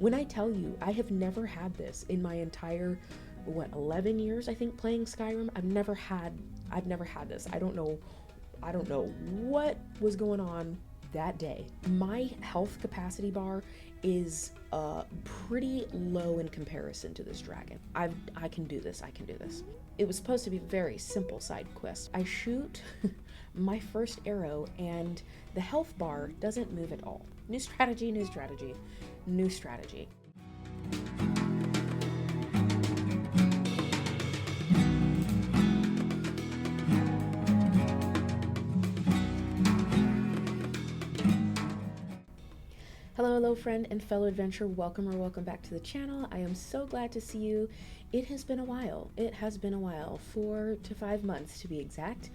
When I tell you, I have never had this in my entire, 11 years, I think, playing Skyrim. I've never had this. I don't know what was going on that day. My health capacity bar is pretty low in comparison to this dragon. I can do this. I can do this. It was supposed to be a very simple side quest. I shoot my first arrow and the health bar doesn't move at all. New strategy, new strategy, new strategy. Hello friend and fellow adventurer, welcome back to the channel. I am so glad to see you. It has been a while. 4 to 5 months to be exact.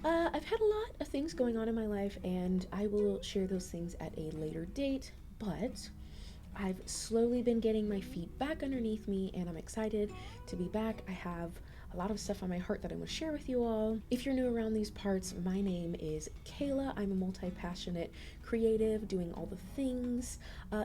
I've had a lot of things going on in my life and I will share those things at a later date, but I've slowly been getting my feet back underneath me and I'm excited to be back. I have a lot of stuff on my heart that I want to share with you all. If you're new around these parts, my name is Kayla. I'm a multi-passionate creative doing all the things,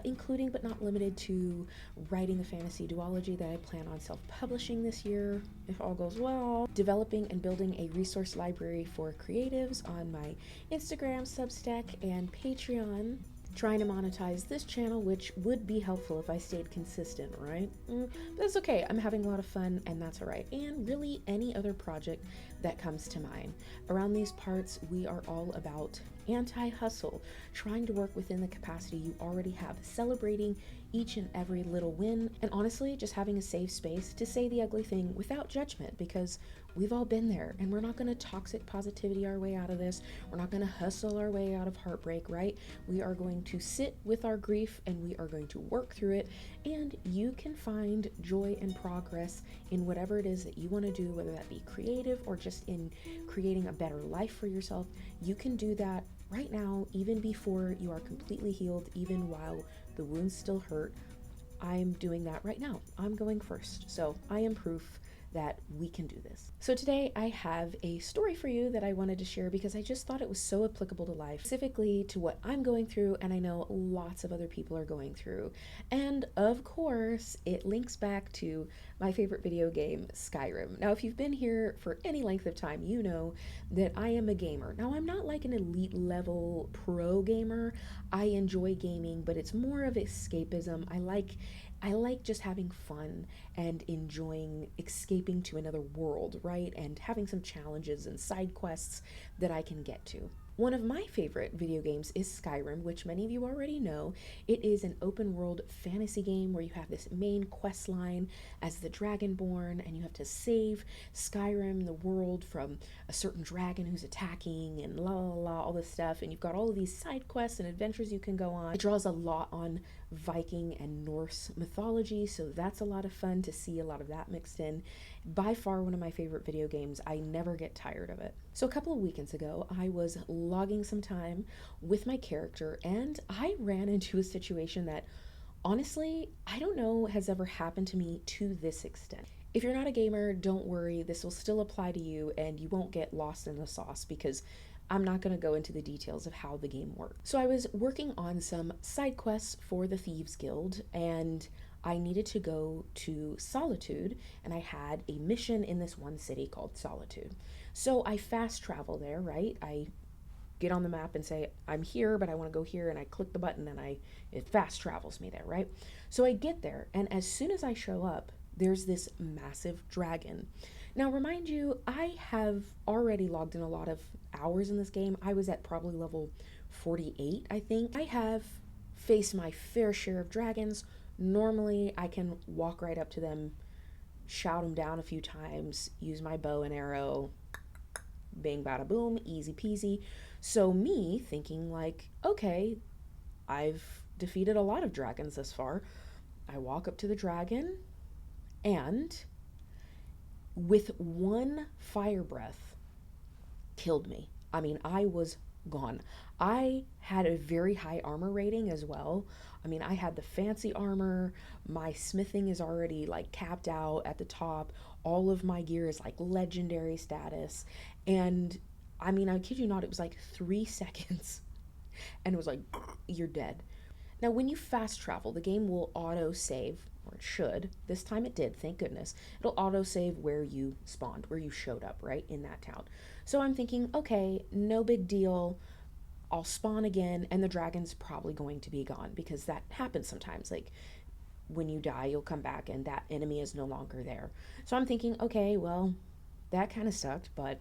including but not limited to writing a fantasy duology that I plan on self-publishing this year, if all goes well, developing and building a resource library for creatives on my Instagram, Substack, and Patreon, trying to monetize this channel, which would be helpful if I stayed consistent, right? But that's okay. I'm having a lot of fun and that's all right. And really any other project that comes to mind. Around these parts, we are all about anti-hustle, trying to work within the capacity you already have, celebrating each and every little win, and honestly, just having a safe space to say the ugly thing without judgment, because we've all been there and we're not going to toxic positivity our way out of this. We're not going to hustle our way out of heartbreak, right? We are going to sit with our grief and we are going to work through it, and you can find joy and progress in whatever it is that you want to do, whether that be creative or just in creating a better life for yourself. You can do that right now, even before you are completely healed, even while the wounds still hurt. I'm doing that right now. I'm going first. So I am proof that we can do this. So today I have a story for you that I wanted to share because I just thought it was so applicable to life, specifically to what I'm going through and I know lots of other people are going through. And of course, it links back to my favorite video game, Skyrim. Now, if you've been here for any length of time, you know that I am a gamer. Now, I'm not like an elite level pro gamer. I enjoy gaming, but it's more of escapism. I like just having fun and enjoying escaping to another world, right? And having some challenges and side quests that I can get to. One of my favorite video games is Skyrim, which many of you already know. It is an open world fantasy game where you have this main quest line as the Dragonborn, and you have to save Skyrim, the world, from a certain dragon who's attacking and la la la, all this stuff. And you've got all of these side quests and adventures you can go on. It draws a lot on Viking and Norse mythology, so that's a lot of fun to see a lot of that mixed in. By far one of my favorite video games. I never get tired of it. So a couple of weekends ago, I was logging some time with my character and I ran into a situation that honestly, I don't know has ever happened to me to this extent. If you're not a gamer, don't worry, this will still apply to you and you won't get lost in the sauce because I'm not going to go into the details of how the game works. So I was working on some side quests for the Thieves Guild and I needed to go to Solitude, and I had a mission in this one city called Solitude. So I fast travel there, right? I get on the map and say, I'm here, but I want to go here, and I click the button and it fast travels me there, right? So I get there, and as soon as I show up, there's this massive dragon. Now, remind you, I have already logged in a lot of hours in this game. I was at probably level 48, I think. I have faced my fair share of dragons. Normally, I can walk right up to them, shout them down a few times, use my bow and arrow, bing, bada, boom, easy peasy. So me thinking like, okay, I've defeated a lot of dragons thus far. I walk up to the dragon and with one fire breath killed me. I mean, I was gone. I had a very high armor rating as well. I mean, I had the fancy armor, my smithing is already like capped out at the top, all of my gear is like legendary status, and I mean, I kid you not, it was like 3 seconds and it was like, you're dead. Now, when you fast travel, the game will auto save, or it should. This time it did, thank goodness. It'll auto save where you spawned, where you showed up, right, in that town. So I'm thinking, okay, no big deal. I'll spawn again, and the dragon's probably going to be gone because that happens sometimes. Like, when you die, you'll come back and that enemy is no longer there. So I'm thinking, okay, well, that kind of sucked, but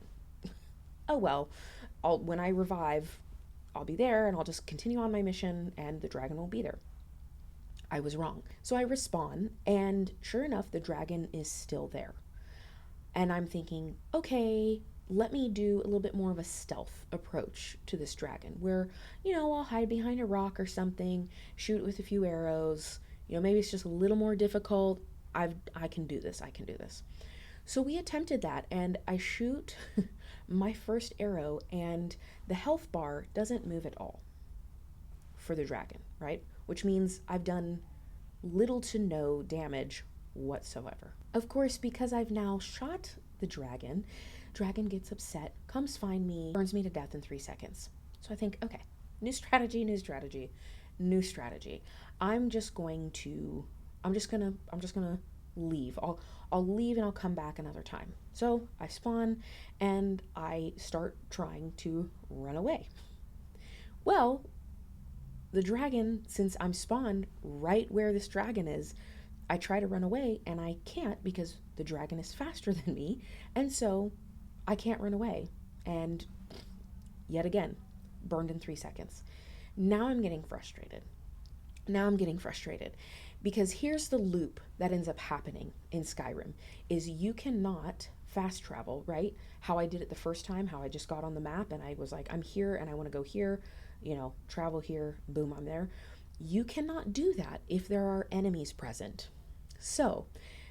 oh well. When I revive, I'll be there and I'll just continue on my mission and the dragon will be there. I was wrong. So I respawn, and sure enough, the dragon is still there. And I'm thinking, okay, let me do a little bit more of a stealth approach to this dragon where, I'll hide behind a rock or something, shoot with a few arrows. Maybe it's just a little more difficult. I can do this. I can do this. So we attempted that, and I shoot my first arrow, and the health bar doesn't move at all for the dragon, right? Which means I've done little to no damage whatsoever. Of course, because I've now shot the dragon gets upset, comes find me, burns me to death in 3 seconds. So I think, okay, new strategy. I'm just gonna leave. I'll leave and I'll come back another time. So I spawn and I start trying to run away. Well, the dragon, since I'm spawned right where this dragon is, I try to run away and I can't because the dragon is faster than me, and so I can't run away. And yet again, burned in 3 seconds. Now I'm getting frustrated because here's the loop that ends up happening in Skyrim is you cannot fast travel, right? How I did it the first time, how I just got on the map and I was like, I'm here and I want to go here, travel here, boom, I'm there. You cannot do that if there are enemies present. So,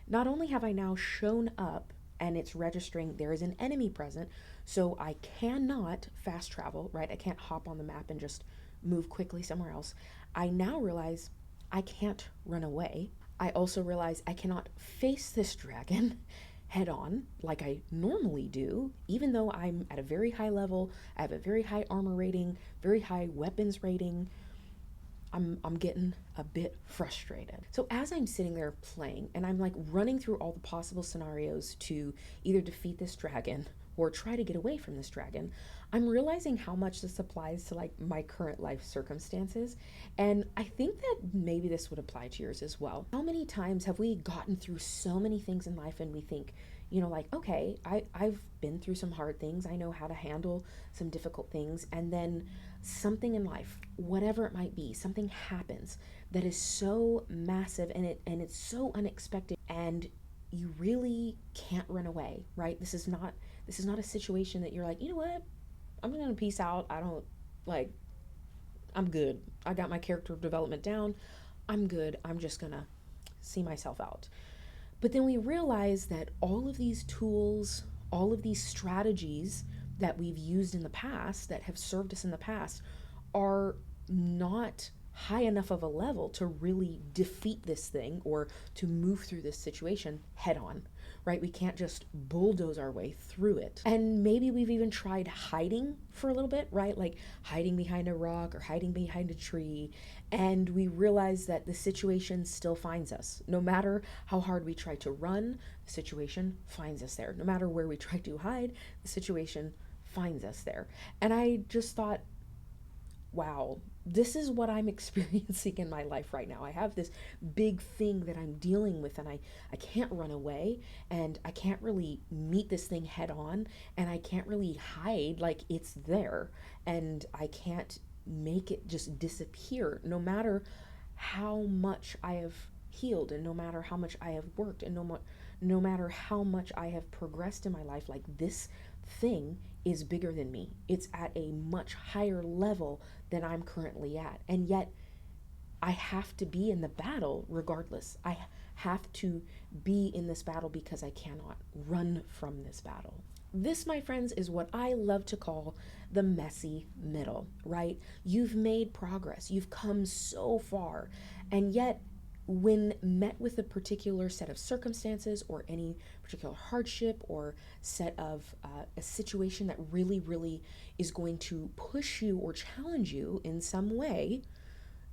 not only have I now shown up and it's registering there is an enemy present, so I cannot fast travel, right? I can't hop on the map and just move quickly somewhere else. I now realize I can't run away. I also realize I cannot face this dragon head on like I normally do, even though I'm at a very high level. I have a very high armor rating, very high weapons rating. I'm getting a bit frustrated. So as I'm sitting there playing and I'm like running through all the possible scenarios to either defeat this dragon or try to get away from this dragon, I'm realizing how much this applies to like my current life circumstances. And I think that maybe this would apply to yours as well. How many times have we gotten through so many things in life and we think, okay, I've been through some hard things. I know how to handle some difficult things. And then something in life, whatever it might be, something happens that is so massive and it's so unexpected, and you really can't run away, right? This is not a situation that you're like, you know what? I'm going to peace out. I'm good. I got my character development down. I'm good. I'm just going to see myself out. But then we realize that all of these tools, all of these strategies that we've used in the past, that have served us in the past, are not high enough of a level to really defeat this thing or to move through this situation head on, right? We can't just bulldoze our way through it. And maybe we've even tried hiding for a little bit, right? Like hiding behind a rock or hiding behind a tree. And we realize that the situation still finds us. No matter how hard we try to run, the situation finds us there. No matter where we try to hide, the situation finds us there. And I just thought, wow, this is what I'm experiencing in my life right now. I have this big thing that I'm dealing with, and I can't run away, and I can't really meet this thing head on, and I can't really hide like it's there, and I can't make it just disappear, no matter how much I have healed, and no matter how much I have worked, and no matter how much I have progressed in my life. Like, this thing is bigger than me. It's at a much higher level than I'm currently at. And yet I have to be in the battle regardless. I have to be in this battle because I cannot run from this battle. This, my friends, is what I love to call the messy middle, right? You've made progress. You've come so far. And yet, when met with a particular set of circumstances or any particular hardship or set of a situation that really, really is going to push you or challenge you in some way,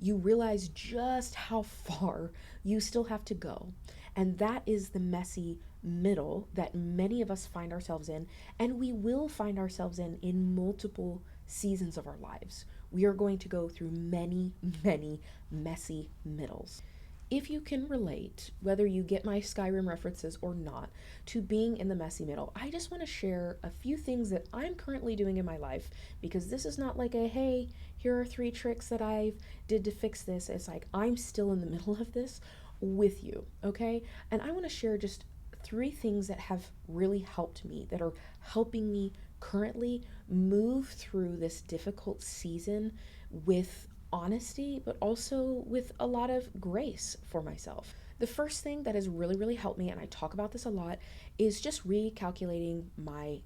you realize just how far you still have to go. And that is the messy middle that many of us find ourselves in, and we will find ourselves in multiple seasons of our lives. We are going to go through many, many messy middles. If you can relate, whether you get my Skyrim references or not, to being in the messy middle, I just want to share a few things that I'm currently doing in my life, because this is not like a, hey, here are 3 tricks that I've did to fix this. It's like I'm still in the middle of this with you, okay? And I want to share just 3 things that have really helped me, that are helping me currently move through this difficult season with honesty, but also with a lot of grace for myself. The first thing that has really, really helped me, and I talk about this a lot, is just recalculating my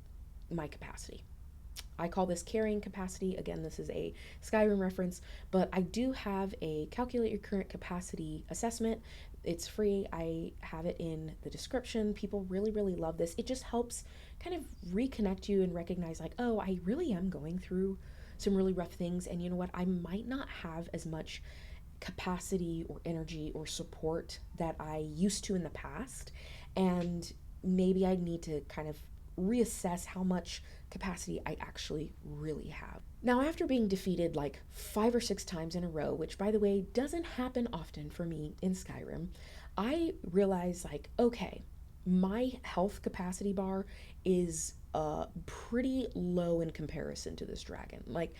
capacity. I call this carrying capacity. Again, this is a Skyrim reference, but I do have a calculate your current capacity assessment. It's free. I have it in the description. People really, really love this. It just helps kind of reconnect you and recognize like, oh, I really am going through some really rough things. And you know what? I might not have as much capacity or energy or support that I used to in the past. And maybe I need to kind of reassess how much capacity I actually really have. Now, after being defeated like 5 or 6 times in a row, which by the way doesn't happen often for me in Skyrim, I realized like, okay, my health capacity bar is pretty low in comparison to this dragon. Like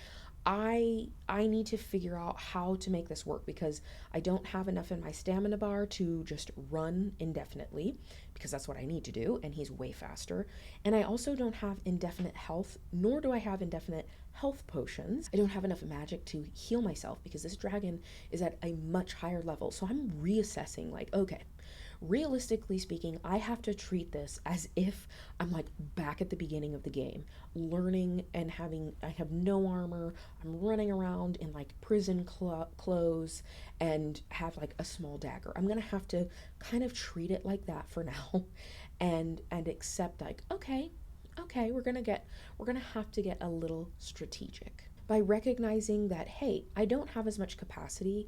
I need to figure out how to make this work, because I don't have enough in my stamina bar to just run indefinitely, because that's what I need to do, and he's way faster. And I also don't have indefinite health, nor do I have indefinite health potions. I don't have enough magic to heal myself, because this dragon is at a much higher level. So I'm reassessing like, okay, realistically speaking, I have to treat this as if I'm like back at the beginning of the game, learning and I have no armor. I'm running around in like prison clothes and have like a small dagger. I'm gonna have to kind of treat it like that for now, and accept like, okay, we're gonna have to get a little strategic by recognizing that, hey, I don't have as much capacity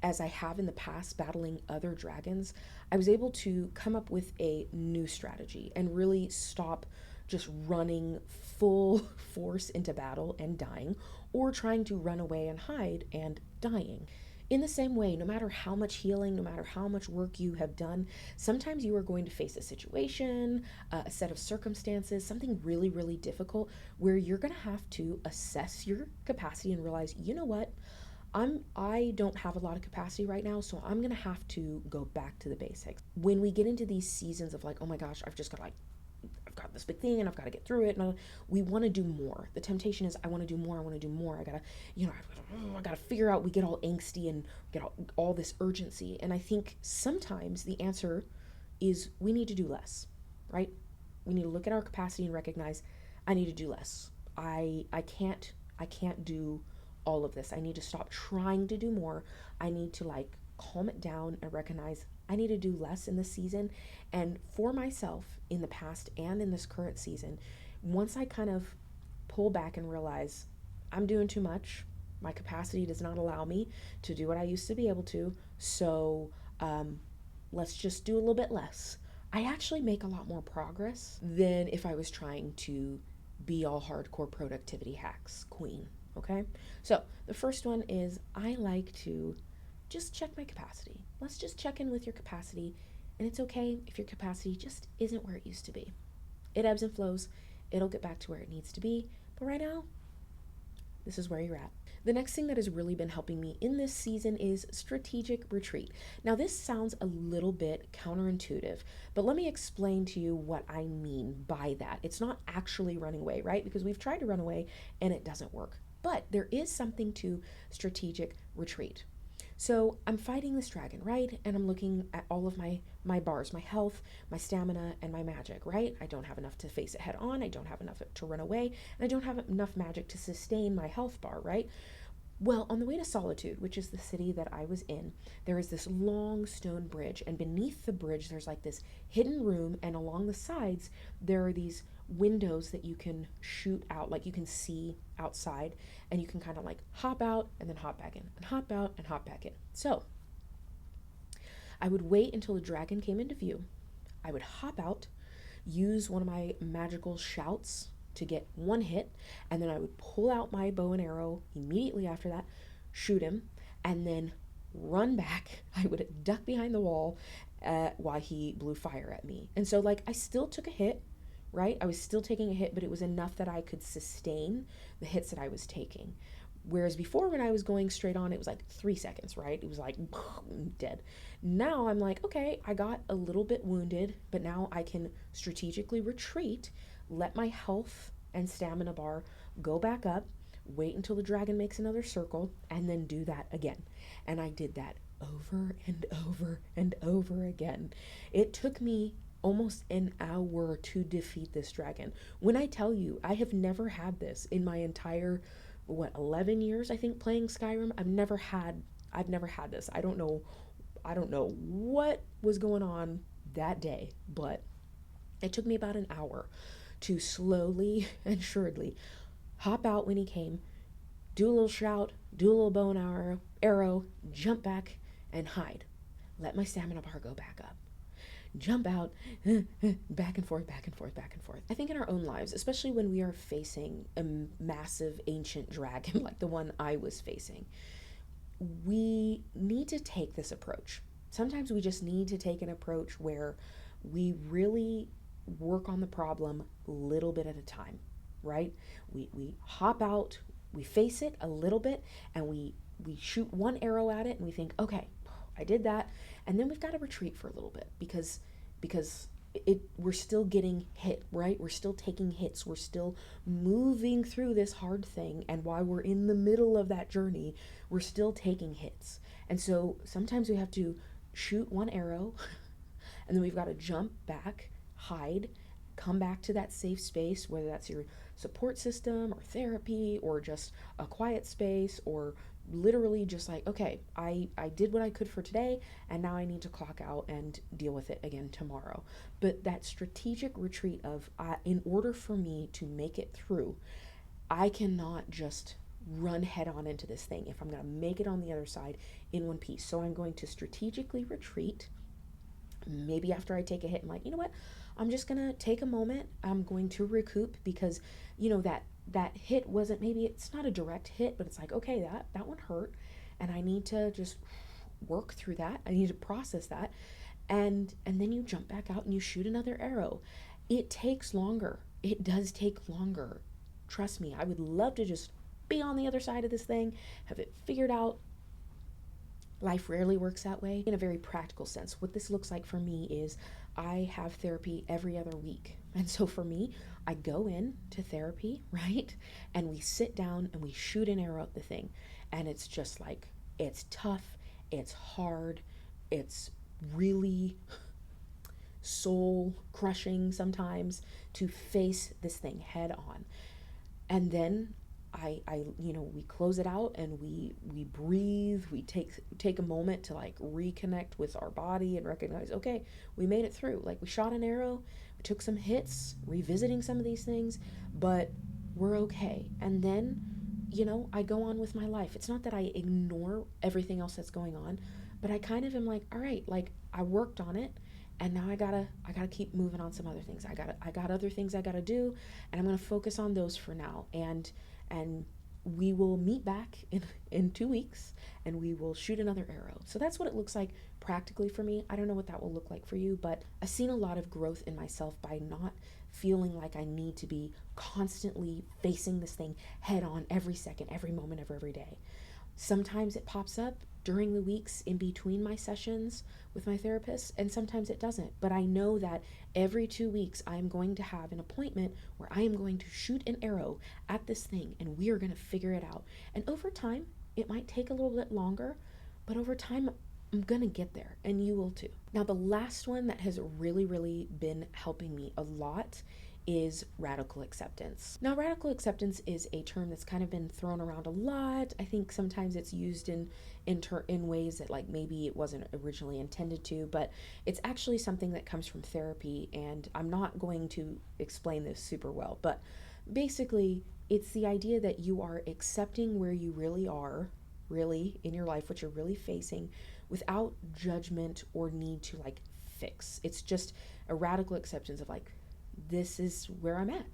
as I have in the past battling other dragons. I was able to come up with a new strategy and really stop just running full force into battle and dying, or trying to run away and hide and dying. In the same way, no matter how much healing, no matter how much work you have done, sometimes you are going to face a situation, a set of circumstances, something really, really difficult, where you're going to have to assess your capacity and realize, you know what? I don't have a lot of capacity right now, so I'm gonna have to go back to the basics. When we get into these seasons of like, oh my gosh, I've got this big thing and I've got to get through it, and we want to do more. The temptation is, I want to do more. I gotta, I gotta figure out. We get all angsty and get all this urgency, and I think sometimes the answer is we need to do less, right? We need to look at our capacity and recognize, I need to do less. I can't do all of this. I need to stop trying to do more. I need to like calm it down and recognize I need to do less in this season. And for myself, in the past and in this current season, once I kind of pull back and realize I'm doing too much, my capacity does not allow me to do what I used to be able to, so let's just do a little bit less. I actually make a lot more progress than if I was trying to be all hardcore productivity hacks queen. Okay, so the first one is I like to just check my capacity. Let's just check in with your capacity, and it's okay if your capacity just isn't where it used to be. It ebbs and flows. It'll get back to where it needs to be, but right now, this is where you're at. The next thing that has really been helping me in this season is strategic retreat. Now, this sounds a little bit counterintuitive, but let me explain to you what I mean by that. It's not actually running away, right? Because we've tried to run away and it doesn't work. But there is something to strategic retreat. So I'm fighting this dragon, right? And I'm looking at all of my bars, my health, my stamina, and my magic, right? I don't have enough to face it head on. I don't have enough to run away. And I don't have enough magic to sustain my health bar, right? Well, on the way to Solitude, which is the city that I was in, there is this long stone bridge. And beneath the bridge, there's like this hidden room. And along the sides, there are these windows that you can shoot out, like you can see outside, and you can kind of like hop out and then hop back in, and hop out and hop back in. So I would wait until the dragon came into view. I would hop out, use one of my magical shouts to get one hit, and then I would pull out my bow and arrow immediately after that, shoot him, and then run back. I would duck behind the wall while he blew fire at me. And so, like, I still took a hit, right? I was still taking a hit, but it was enough that I could sustain the hits that I was taking. Whereas before, when I was going straight on, it was like 3 seconds, right? It was like dead. Now I'm like, okay, I got a little bit wounded, but now I can strategically retreat, let my health and stamina bar go back up, wait until the dragon makes another circle, and then do that again. And I did that over and over and over again. It took me almost an hour to defeat this dragon. When I tell you, I have never had this in my entire 11 years, I think, playing Skyrim. I've never had this. I don't know what was going on that day, but it took me about an hour to slowly and surely hop out when he came, do a little shout, do a little bow and arrow, jump back and hide. Let my stamina bar go back up. Jump out, back and forth, back and forth, back and forth. I think in our own lives, especially when we are facing a massive ancient dragon like the one I was facing, we need to take this approach. Sometimes we just need to take an approach where we really work on the problem a little bit at a time, right? We hop out, we face it a little bit, and we shoot one arrow at it, and we think, okay, I did that, and then we've got to retreat for a little bit because we're still getting hit, right? We're still taking hits. We're still moving through this hard thing, and while we're in the middle of that journey, we're still taking hits. And so sometimes we have to shoot one arrow, and then we've got to jump back, hide, come back to that safe space, whether that's your support system or therapy or just a quiet space, or literally just like, okay, I did what I could for today, and now I need to clock out and deal with it again tomorrow. But that strategic retreat of, in order for me to make it through, I cannot just run head on into this thing if I'm going to make it on the other side in one piece. So I'm going to strategically retreat. Maybe after I take a hit, I'm like, you know what? I'm just going to take a moment. I'm going to recoup because, that hit wasn't, maybe it's not a direct hit, but it's like, okay, that one hurt, and I need to just work through that. I need to process that. And then you jump back out and you shoot another arrow. It takes longer. It does take longer. Trust me, I would love to just be on the other side of this thing, have it figured out. Life rarely works that way. In a very practical sense, what this looks like for me is I have therapy every other week. And so for me, I go in to therapy, right? And we sit down and we shoot an arrow at the thing. And it's just like, it's tough, it's hard, it's really soul crushing sometimes to face this thing head on. And then we close it out and we breathe, we take a moment to like reconnect with our body and recognize, okay, we made it through. Like, we shot an arrow, we took some hits, revisiting some of these things, but we're okay. And then, I go on with my life. It's not that I ignore everything else that's going on, but I kind of am like, all right, like, I worked on it, and now I gotta keep moving on some other things. I got other things I gotta do, and I'm gonna focus on those for now. And we will meet back in 2 weeks, and we will shoot another arrow. So that's what it looks like practically for me. I don't know what that will look like for you, but I've seen a lot of growth in myself by not feeling like I need to be constantly facing this thing head on every second, every moment of every day. Sometimes it pops up during the weeks in between my sessions with my therapist, and sometimes it doesn't. But I know that every 2 weeks I am going to have an appointment where I am going to shoot an arrow at this thing, and we are going to figure it out. And over time, it might take a little bit longer, but over time, I'm going to get there, and you will too. Now, the last one that has really, really been helping me a lot is radical acceptance. Now, radical acceptance is a term that's kind of been thrown around a lot. I think sometimes it's used in ways that like maybe it wasn't originally intended to, but it's actually something that comes from therapy, and I'm not going to explain this super well, but basically it's the idea that you are accepting where you really are, really in your life, what you're really facing, without judgment or need to like fix. It's just a radical acceptance of like, this is where I'm at.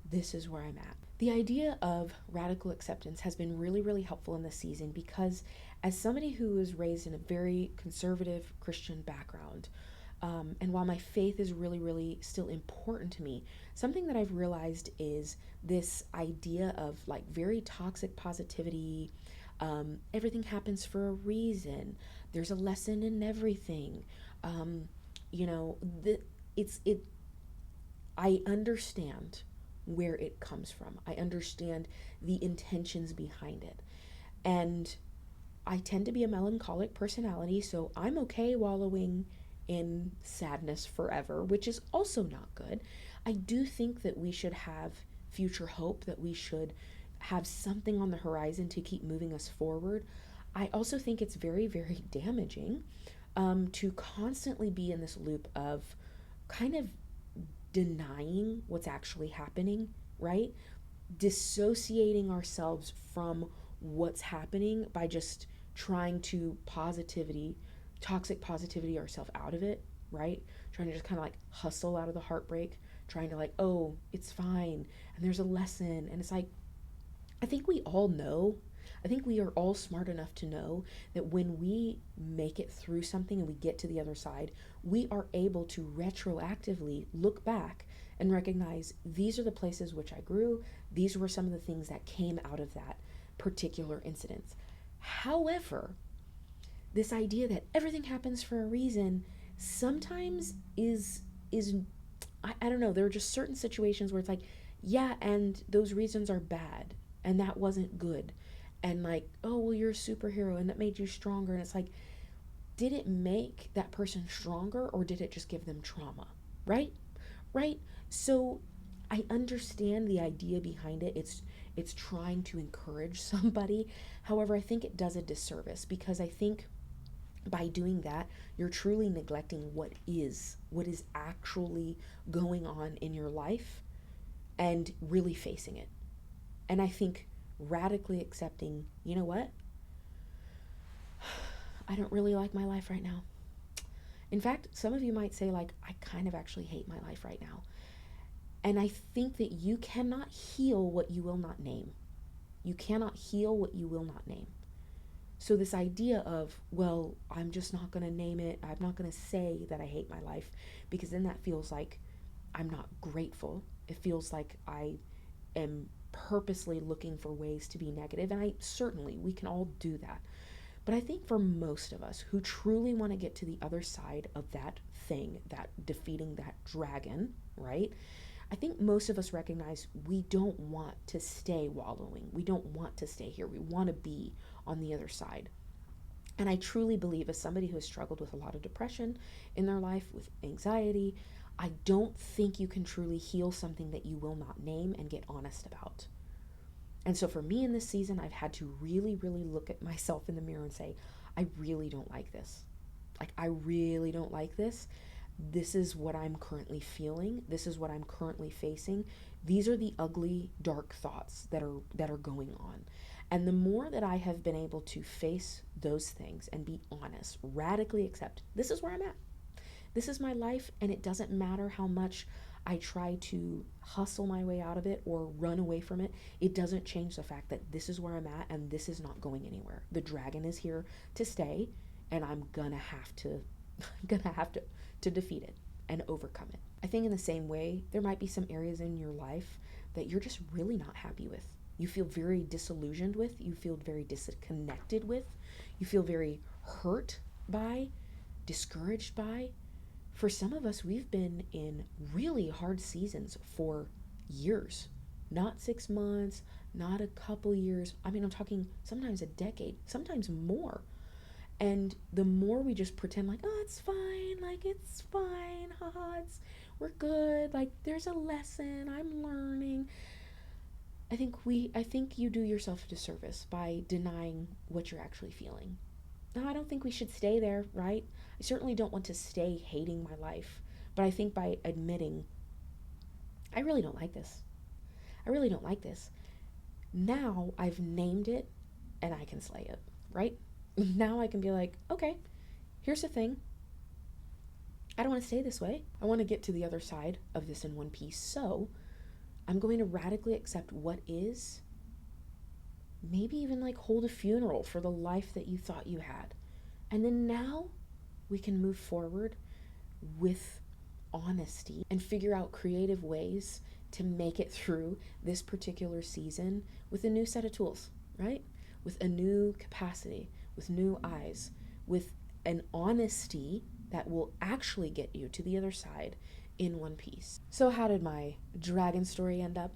This is where I'm at. The idea of radical acceptance has been really, really helpful in this season because as somebody who was raised in a very conservative Christian background, and while my faith is really, really still important to me, something that I've realized is this idea of like very toxic positivity. Everything happens for a reason. There's a lesson in everything. You know, I understand where it comes from. I understand the intentions behind it. And I tend to be a melancholic personality, so I'm okay wallowing in sadness forever, which is also not good. I do think that we should have future hope, that we should have something on the horizon to keep moving us forward. I also think it's very, very damaging to constantly be in this loop of kind of denying what's actually happening, right? Dissociating ourselves from what's happening by just trying to toxic positivity ourselves out of it, right? Trying to just kind of like hustle out of the heartbreak, trying to like, oh, it's fine, and there's a lesson. And it's like, I think we all know, I think we are all smart enough to know that when we make it through something and we get to the other side, we are able to retroactively look back and recognize these are the places which I grew. These were some of the things that came out of that particular incident. However, this idea that everything happens for a reason sometimes is I don't know, there are just certain situations where it's like, yeah, and those reasons are bad and that wasn't good. And like, oh, well, you're a superhero and that made you stronger. And it's like, did it make that person stronger or did it just give them trauma? Right? Right? So I understand the idea behind it. It's trying to encourage somebody. However, I think it does a disservice because I think by doing that, you're truly neglecting what is actually going on in your life and really facing it. And I think radically accepting, you know what? I don't really like my life right now. In fact, some of you might say, like, I kind of actually hate my life right now. And I think that you cannot heal what you will not name. You cannot heal what you will not name. So this idea of, well, I'm just not going to name it. I'm not going to say that I hate my life because then that feels like I'm not grateful. It feels like I am purposely looking for ways to be negative. And we can all do that. But I think for most of us who truly want to get to the other side of that thing, that defeating that dragon, right? I think most of us recognize we don't want to stay wallowing. We don't want to stay here. We want to be on the other side. And I truly believe, as somebody who has struggled with a lot of depression in their life, with anxiety, I don't think you can truly heal something that you will not name and get honest about. And so for me in this season, I've had to really, really look at myself in the mirror and say, I really don't like this. Like, I really don't like this. This is what I'm currently feeling. This is what I'm currently facing. These are the ugly, dark thoughts that are going on. And the more that I have been able to face those things and be honest, radically accept, this is where I'm at. This is my life, and it doesn't matter how much I try to hustle my way out of it or run away from it. It doesn't change the fact that this is where I'm at and this is not going anywhere. The dragon is here to stay, and I'm gonna have to defeat it and overcome it. I think in the same way, there might be some areas in your life that you're just really not happy with. You feel very disillusioned with, you feel very disconnected with, you feel very hurt by, discouraged by. For some of us, we've been in really hard seasons for years, not 6 months, not a couple years. I mean, I'm talking sometimes a decade, sometimes more. And the more we just pretend like, oh, it's fine, haha, we're good. Like, there's a lesson. I'm learning. I think you do yourself a disservice by denying what you're actually feeling. No, I don't think we should stay there, right? I certainly don't want to stay hating my life. But I think by admitting, I really don't like this. I really don't like this. Now I've named it and I can slay it, right? Now I can be like, okay, here's the thing. I don't want to stay this way. I want to get to the other side of this in one piece. So I'm going to radically accept what is. Maybe even like hold a funeral for the life that you thought you had. And then now we can move forward with honesty and figure out creative ways to make it through this particular season with a new set of tools, right? With a new capacity, with new eyes, with an honesty that will actually get you to the other side in one piece. So how did my dragon story end up?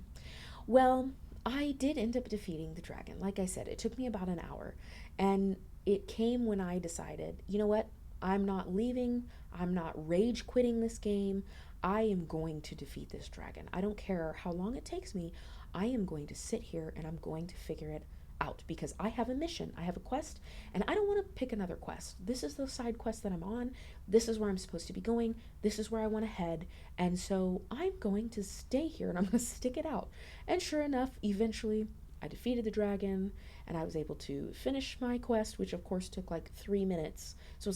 Well, I did end up defeating the dragon. Like I said, it took me about an hour, and it came when I decided, you know what? I'm not leaving. I'm not rage quitting this game. I am going to defeat this dragon. I don't care how long it takes me. I am going to sit here and I'm going to figure it out because I have a mission. I have a quest, and I don't want to pick another quest. This is the side quest that I'm on. This is where I'm supposed to be going. This is where I want to head. And so I'm going to stay here and I'm going to stick it out. And sure enough, eventually I defeated the dragon and I was able to finish my quest, which of course took like 3 minutes. So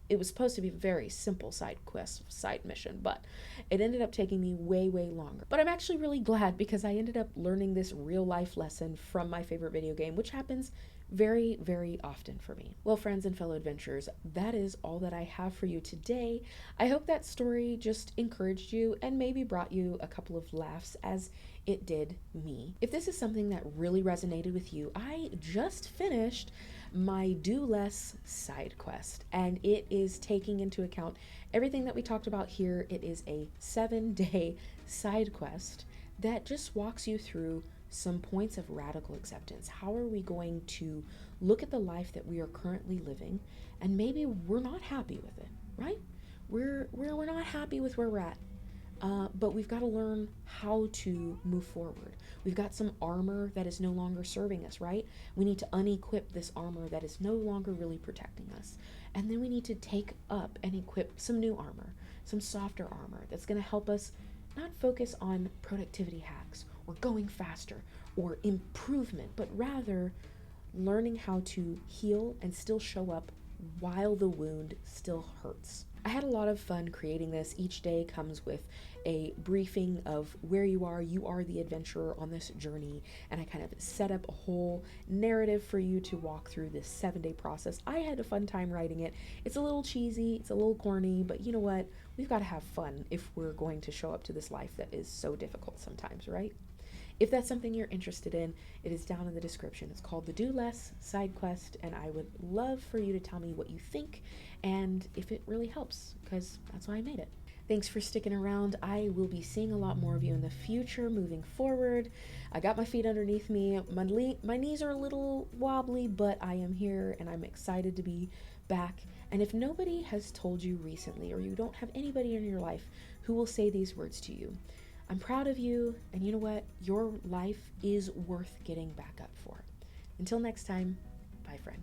it was supposed to be a very simple side quest, side mission, but it ended up taking me way, way longer. But I'm actually really glad because I ended up learning this real life lesson from my favorite video game, which happens very, very often for me. Well, friends and fellow adventurers, that is all that I have for you today. I hope that story just encouraged you and maybe brought you a couple of laughs as it did me. If this is something that really resonated with you, I just finished my Do Less side quest, and it is taking into account everything that we talked about here. It is a 7-day side quest that just walks you through some points of radical acceptance. How are we going to look at the life that we are currently living, and maybe we're not happy with it, right? We're not happy with where we're at. But we've got to learn how to move forward. We've got some armor that is no longer serving us, right? We need to unequip this armor that is no longer really protecting us. And then we need to take up and equip some new armor, some softer armor that's going to help us not focus on productivity hacks or going faster or improvement, but rather learning how to heal and still show up while the wound still hurts. I had a lot of fun creating this. Each day comes with a briefing of where you are. You are the adventurer on this journey, and I kind of set up a whole narrative for you to walk through this 7-day process. I had a fun time writing it. It's a little cheesy, it's a little corny, but you know what? We've got to have fun if we're going to show up to this life that is so difficult sometimes, right? If that's something you're interested in, it is down in the description. It's called the Do Less side quest, and I would love for you to tell me what you think and if it really helps, because that's why I made it. Thanks for sticking around. I will be seeing a lot more of you in the future moving forward. I got my feet underneath me. My knees are a little wobbly, but I am here and I'm excited to be back. And if nobody has told you recently, or you don't have anybody in your life who will say these words to you, I'm proud of you, and you know what? Your life is worth getting back up for. Until next time, bye, friend.